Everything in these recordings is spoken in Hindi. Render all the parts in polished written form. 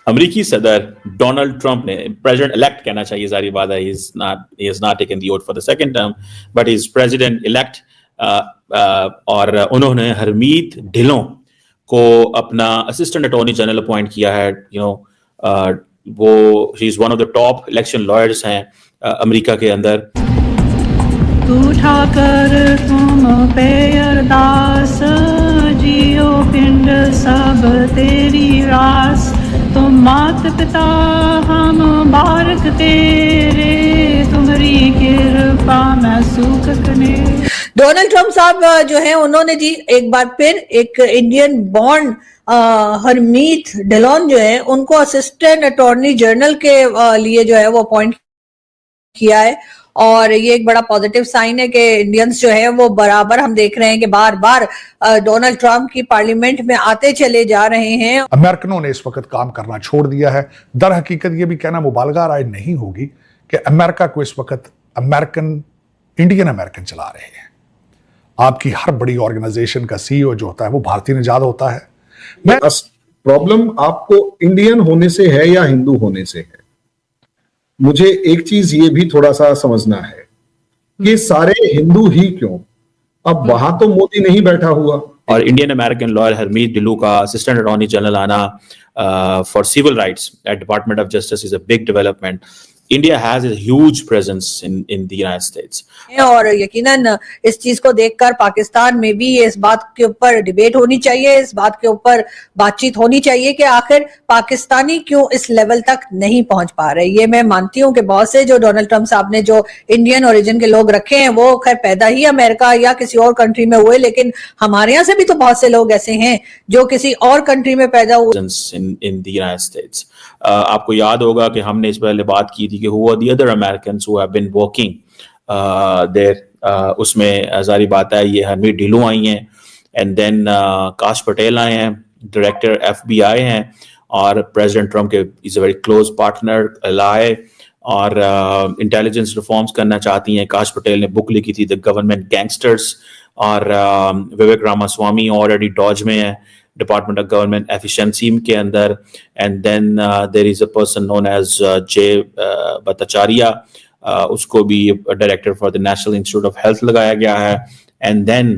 अमेरिकी सदर डोनाल्ड ट्रंप ने, प्रेसिडेंट इलेक्ट कहना चाहिए, जारी बात है, he has not taken the oath for the second term, but he is president elect, और उन्होंने हरमीत ढिलों को अपना असिस्टेंट अटॉर्नी जनरल अपॉइंट किया है। वो he is one of the top election lawyers हैं अमेरिका के अंदर। उठाकर तुम पे अरदास, जियो पिंड सब तेरी रास, तुम मात पिता हम बारक तेरे, तुम्हारी कृपा मैं सुख कने। डोनाल्ड ट्रंप साहब जो है उन्होंने जी एक बार फिर एक इंडियन बॉर्न हरमीत ढिलोन जो है उनको असिस्टेंट अटॉर्नी जनरल के लिए जो है वो अपॉइंट किया है, और ये एक बड़ा पॉजिटिव साइन है कि इंडियंस जो है वो बराबर हम देख रहे हैं कि बार बार डोनाल्ड ट्रंप की पार्लियामेंट में आते चले जा रहे हैं। अमेरिकनों ने इस वक्त काम करना छोड़ दिया है। दर हकीकत ये भी कहना मुबालगा राय नहीं होगी कि अमेरिका को इस वक्त इंडियन अमेरिकन चला रहे हैं। आपकी हर बड़ी ऑर्गेनाइजेशन का सीईओ जो होता है वो भारतीय निजात होता है। प्रॉब्लम आपको इंडियन होने से है या हिंदू होने से है? मुझे एक चीज ये भी थोड़ा सा समझना है कि सारे हिंदू ही क्यों? अब वहां तो मोदी नहीं बैठा हुआ। और Indian American lawyer Harmeet Dhillon का असिस्टेंट अटॉर्नी जनरल आना for civil rights at department of justice is a big development. India has a huge presence in the United States. और यकीनन इस चीज को देखकर पाकिस्तान में भी इस बात के ऊपर डिबेट होनी चाहिए, इस बात के ऊपर बातचीत होनी चाहिए कि आखिर पाकिस्तानी क्यों इस लेवल तक नहीं पहुंच पा रहे। ये मैं मानती हूँ कि बहुत से जो डोनाल्ड ट्रंप साहब ने जो इंडियन ओरिजिन के लोग रखे हैं वो खैर पैदा ही अमेरिका या किसी और कंट्री में हुए, लेकिन हमारे यहाँ से भी तो बहुत से लोग ऐसे हैं जो किसी और कंट्री में पैदा हुए। in the United States. आपको याद होगा कि हमने इस पहले बात की थी कि who are the other Americans who have been working there. उसमें जारी बात है ये हरमीत ढिल्लों आई हैं, एंड देन काश पटेल आए हैं, डायरेक्टर FBI हैं, और प्रेसिडेंट ट्रंप के is a very close partner ally, और इंटेलिजेंस रिफॉर्म्स करना चाहती हैं। काश पटेल ने बुक लिखी थी द गवर्नमेंट गैंगस्टर्स, और विवेक रामास्वामी ऑलरेडी डॉज में है, डिपार्टमेंट ऑफ गवर्नमेंट एफिशिएंसी के अंदर, and then there is a person known as J Bhattacharya, उसको भी director for the national institute of health लगाया गया है, एंड देन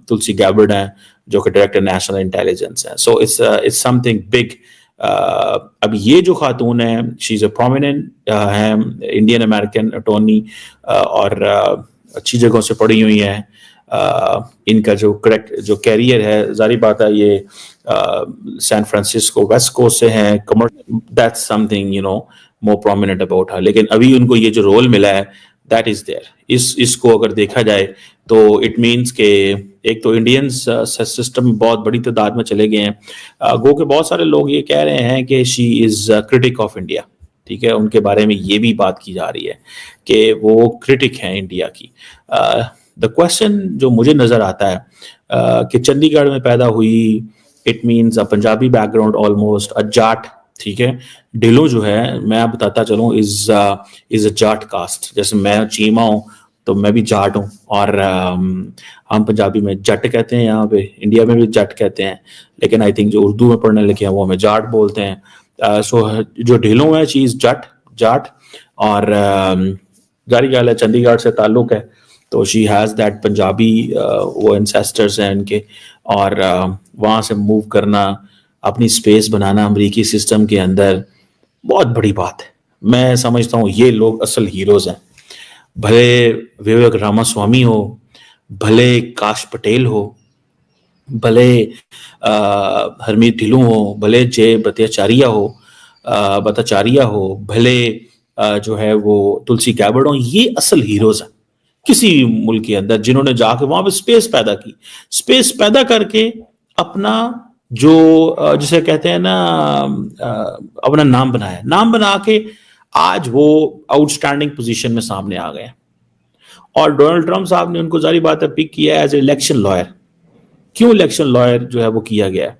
तुलसी गैबर्ड हैं जो कि डायरेक्टर नेशनल इंटेलिजेंस है। So it's something big. अब ये जो खातून है शी इज अ प्रोमिनेंट है इंडियन अमेरिकन अटॉर्नी, और अच्छी जगहों से पढ़ी हुई है। इनका जो कैरियर है, जारी बात है ये सैन फ्रांसिस्को वेस्ट कोस्ट से हैं, that's something more prominent about her. लेकिन अभी उनको ये जो रोल मिला है दैट इज देयर। इसको अगर देखा जाए तो इट मीन्स के एक तो इंडियंस सिस्टम में बहुत बड़ी तादाद में चले गए हैं। गो के बहुत सारे लोग ये कह रहे हैं कि she is critic of India, ठीक है, उनके बारे में ये भी बात की जा रही है कि वो क्रिटिक हैं इंडिया की। द क्वेश्चन जो मुझे नजर आता है कि चंडीगढ़ में पैदा हुई, it means a Punjabi background almost, a Jat, ठीक है। ढिल्लों जो है मैं आप बताता चलूँ इज अ जाट कास्ट। जैसे मैं चीमा हूँ तो मैं भी जाट हूँ, और हम पंजाबी में जट कहते हैं, यहाँ पे इंडिया में भी जट कहते हैं, लेकिन आई थिंक जो उर्दू में पढ़ने लिखे हैं वो हमें जाट बोलते हैं। सो जो ढिल्लों है शी इज जाट, और जारी गाल है चंडीगढ़ से ताल्लुक है, तो शी हैज़ दैट पंजाबी वो एंसेस्टर्स हैं इनके, और वहाँ से मूव करना, अपनी स्पेस बनाना अमेरिकी सिस्टम के अंदर बहुत बड़ी बात है। मैं समझता हूँ ये लोग असल हीरोज हैं। भले विवेक रामास्वामी हो, भले काश पटेल हो, भले हरमीत ढिल्लों हो, भले जे भट्टाचार्य हो, भले जो है वो तुलसी गैबर्ड हो, ये असल हीरोज हैं किसी मुल्क के अंदर जिन्होंने जाके वहां पे स्पेस पैदा करके अपना जो जिसे कहते हैं ना अपना नाम बना के आज वो आउटस्टैंडिंग पोजीशन में सामने आ गए। और डोनाल्ड ट्रंप साहब ने उनको जारी बात है पिक किया एज इलेक्शन लॉयर। क्यों इलेक्शन लॉयर जो है वो किया गया,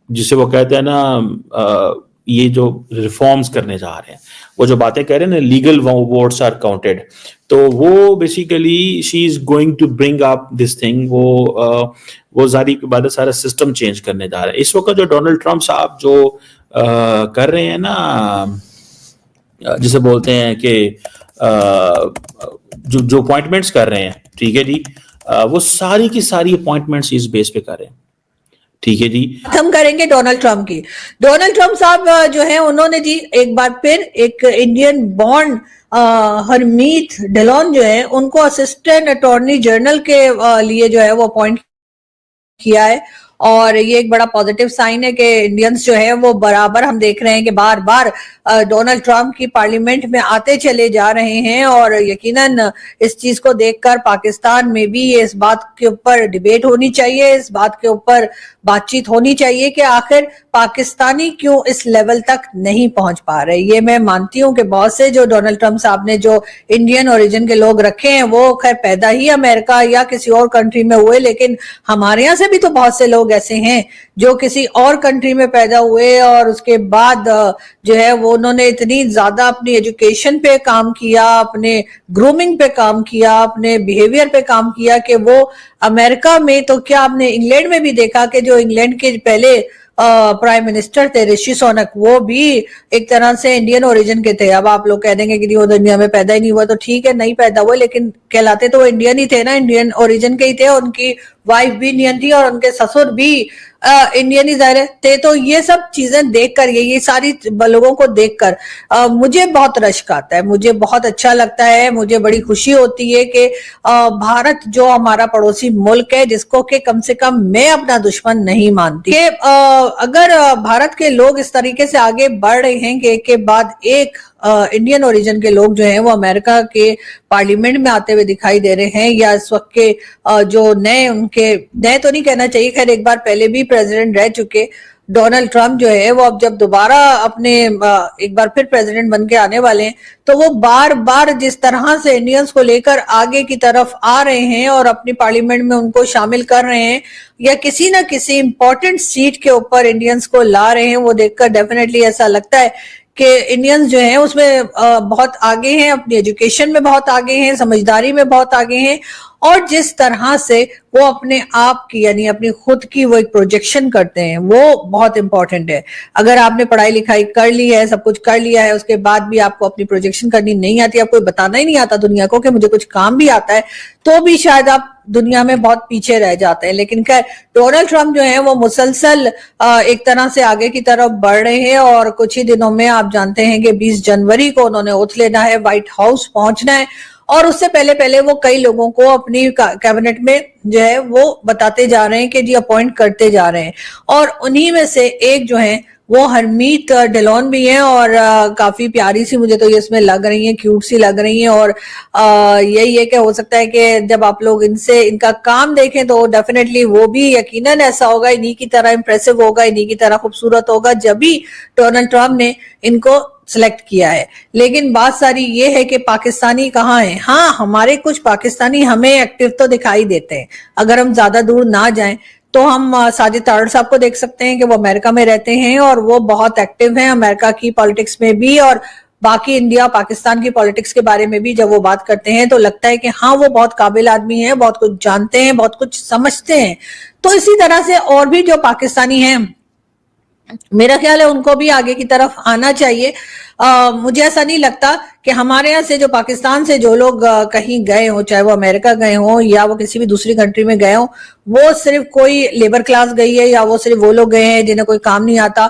जिसे वो कहते हैं ना ये जो रिफॉर्म्स करने जा रहे हैं, वो जो बातें कह रहे हैं ना लीगल वोट्स आर काउंटेड, तो वो basically she is going to bring up this thing. वो जारी के बाद सारा सिस्टम चेंज करने जा रहा है। इस वक्त जो डोनाल्ड ट्रंप साहब जो कर रहे हैं ना, जिसे बोलते हैं कि जो अपॉइंटमेंट्स कर रहे हैं, ठीक है जी, वो सारी की सारी अपॉइंटमेंट्स इस बेस पे कर रहे हैं, ठीक है जी। हम करेंगे डोनाल्ड ट्रंप की। डोनाल्ड ट्रंप साहब जो है उन्होंने जी एक बार फिर एक इंडियन बॉर्न हरमीत ढिलोन जो है उनको असिस्टेंट अटॉर्नी जनरल के लिए जो है वो अपॉइंट किया है, और ये एक बड़ा पॉजिटिव साइन है कि इंडियंस जो है वो बराबर हम देख रहे हैं कि बार बार डोनाल्ड ट्रंप की पार्लियामेंट में आते चले जा रहे हैं, और यकीनन इस चीज को देखकर पाकिस्तान में भी इस बात के ऊपर डिबेट होनी चाहिए, इस बात के ऊपर बातचीत होनी चाहिए कि आखिर पाकिस्तानी क्यों इस लेवल तक नहीं पहुंच पा रहे। ये मैं मानती हूं कि बहुत से जो डोनाल्ड ट्रंप साहब ने जो इंडियन ओरिजिन के लोग रखे हैं वो खैर पैदा ही अमेरिका या किसी और कंट्री में हुए, लेकिन हमारे यहाँ से भी तो बहुत से लोग ऐसे हैं जो किसी और कंट्री में पैदा हुए और उसके बाद जो है वो उन्होंने इतनी ज्यादा अपनी एजुकेशन पे काम किया, अपने ग्रूमिंग पे काम किया, अपने बिहेवियर पे काम किया कि वो अमेरिका में, तो क्या आपने इंग्लैंड में भी देखा कि जो इंग्लैंड के पहले प्राइम मिनिस्टर थे ऋषि सुनक, वो भी एक तरह से इंडियन ओरिजिन के थे। अब आप लोग कह देंगे कि वो दुनिया में पैदा ही नहीं हुआ, तो ठीक है नहीं पैदा हुआ, लेकिन कहलाते तो वो इंडियन ही थे ना, इंडियन ओरिजिन के ही थे। उनकी वाइफ भी इंडियन थी और उनके ससुर भी इंडियन ही जाहिर थे। तो ये सब चीजें देखकर, ये सारी लोगों को देखकर मुझे बहुत रश्क आता है, मुझे बहुत अच्छा लगता है, मुझे बड़ी खुशी होती है कि भारत जो हमारा पड़ोसी मुल्क है, जिसको कि कम से कम मैं अपना दुश्मन नहीं मानती, कि अगर भारत के लोग इस तरीके से आगे बढ़ रहे हैं कि एक के बाद एक इंडियन ओरिजिन के लोग जो हैं वो अमेरिका के पार्लियामेंट में आते हुए दिखाई दे रहे हैं, या इस वक्त के जो नए, उनके नए तो नहीं कहना चाहिए, खैर एक बार पहले भी प्रेसिडेंट रह चुके डोनाल्ड ट्रंप जो है वो अब जब दोबारा अपने एक बार फिर प्रेसिडेंट बन के आने वाले हैं, तो वो बार बार जिस तरह से इंडियंस को लेकर आगे की तरफ आ रहे हैं और अपनी पार्लियामेंट में उनको शामिल कर रहे हैं, या किसी ना किसी इंपॉर्टेंट सीट के ऊपर इंडियंस को ला रहे हैं, वो देखकर डेफिनेटली ऐसा लगता है कि इंडियंस जो हैं उसमें बहुत आगे हैं, अपनी एजुकेशन में बहुत आगे हैं, समझदारी में बहुत आगे हैं, और जिस तरह से वो अपने आप की यानी अपनी खुद की वो एक प्रोजेक्शन करते हैं वो बहुत इंपॉर्टेंट है। अगर आपने पढ़ाई लिखाई कर ली है, सब कुछ कर लिया है, उसके बाद भी आपको अपनी प्रोजेक्शन करनी नहीं आती, आपको बताना ही नहीं आता दुनिया को कि मुझे कुछ काम भी आता है, तो भी शायद आप दुनिया में बहुत पीछे रह जाते हैं। लेकिन खैर डोनाल्ड ट्रंप जो है वो मुसलसल एक तरह से आगे की तरफ बढ़ रहे हैं, और कुछ ही दिनों में आप जानते हैं कि 20 जनवरी को उन्होंने ओथ लेना है, व्हाइट हाउस पहुंचना है, और उससे पहले पहले वो कई लोगों को अपनी कैबिनेट में जो है वो बताते जा रहे हैं कि जी अपॉइंट करते जा रहे हैं, और उन्हीं में से एक जो है वो हरमीत ढिलोन भी हैं, और काफी प्यारी सी मुझे तो ये इसमें लग रही हैं, क्यूट सी लग रही हैं, और यही है कि हो सकता है कि जब आप लोग इनसे इनका काम देखें तो डेफिनेटली वो भी यकीनन ऐसा होगा, इन्हीं की तरह इंप्रेसिव होगा, इन्हीं की तरह खूबसूरत होगा, जब भी डोनाल्ड ट्रंप ने इनको सिलेक्ट किया है। लेकिन बात सारी ये है कि पाकिस्तानी कहाँ हैं? हाँ, हमारे कुछ पाकिस्तानी हमें एक्टिव तो दिखाई देते हैं। अगर हम ज्यादा दूर ना जाएं तो हम साजिद तारड़ साहब को देख सकते हैं कि वो अमेरिका में रहते हैं और वो बहुत एक्टिव हैं अमेरिका की पॉलिटिक्स में भी, और बाकी इंडिया पाकिस्तान की पॉलिटिक्स के बारे में भी जब वो बात करते हैं तो लगता है कि हाँ वो बहुत काबिल आदमी हैं, बहुत कुछ जानते हैं, बहुत कुछ समझते हैं। तो इसी तरह से और भी जो पाकिस्तानी हैं मेरा ख्याल है उनको भी आगे की तरफ आना चाहिए। मुझे ऐसा नहीं लगता कि हमारे यहाँ से जो पाकिस्तान से जो लोग कहीं गए हो, चाहे वो अमेरिका गए हो या वो किसी भी दूसरी कंट्री में गए हो, वो सिर्फ कोई लेबर क्लास गई है या वो सिर्फ वो लोग गए हैं जिन्हें कोई काम नहीं आता।